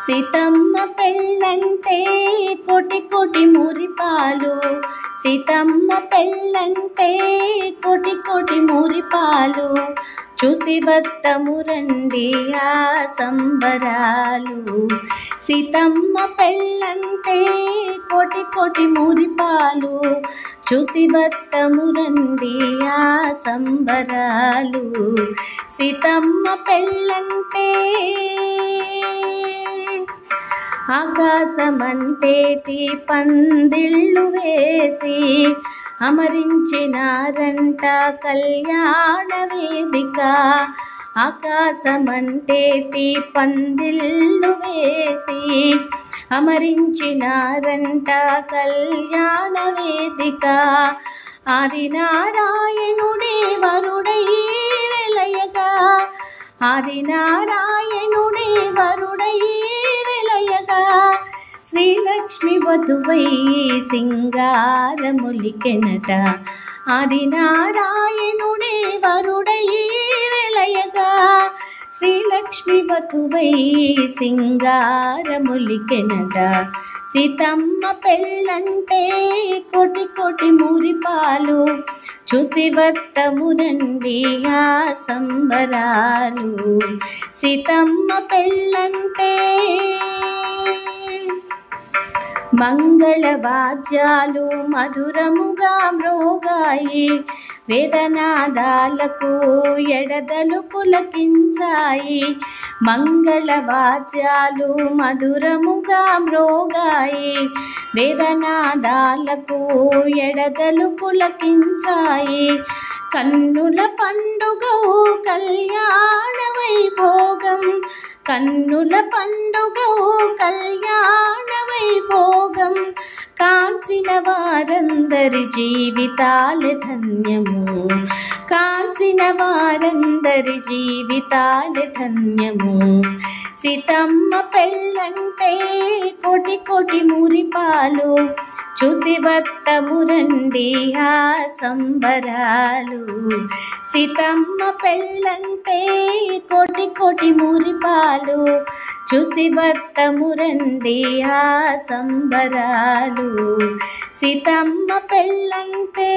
సీతమ్మ పెళ్ళంటే కోటి కోటి మురిపాలు, సీతమ్మ పెళ్ళంటే కోటి కోటి మురిపాలు, చూసి వద్దము రండి ఆ సంబరాలు. సీతమ్మ పెళ్ళంటే కోటి కోటి మురిపాలు, చూసి వద్దము రండి ఆ సంబరాలు. సీతమ్మ పెళ్ళంటే ఆకాశమంటేటి పందిళ్ళు వేసి అమరించినారంట కళ్యాణ వేదిక. ఆకాశమంటేటి పందిళ్ళు వేసి అమరించినారంట కళ్యాణ వేదిక. ఆదినారాయణుడే వరుడై వెలయగా, ఆదినారాయణుడే వరుడై వెలయగా, శ్రీలక్ష్మి వధువై సింగారములికెనట. ఆదినారాయణుడే వరుడై వెలయగా, శ్రీలక్ష్మి వధువై సింగారములికెనట. సీతమ్మ పెళ్ళంటే కోటి కోటి మురిపాలు, చూసి వద్దము రండి ఆ సంబరాలు. సీతమ్మ పెళ్ళంటే మంగళవాద్యాలు మధురముగా మ్రోగాయి, వేదనాదాలకు ఎడదలు పులకించాయి. మంగళవాద్యాలు మధురముగా మ్రోగాయి, వేదనాదాలకు ఎడదలు పులకించాయి. కన్నుల పండుగ కళ్యాణ వైభోగం, కన్నుల పండుగ కళ్యాణ వైభోగం, కాంచిన వారందరి జీవితాలు ధన్యము, కాంచిన వారందరి జీవితాలు ధన్యము. సీతమ్మ పెళ్ళంటే కోటి కోటి మురిపాలు, చూసి వద్దము రండి ఆ సంబరాలు. సీతమ్మ పెళ్ళంటే కోటి కోటి మురిపాలు, చూసి వద్దము రండి ఆ సంబరాలు. సీతమ్మ పెళ్ళంటే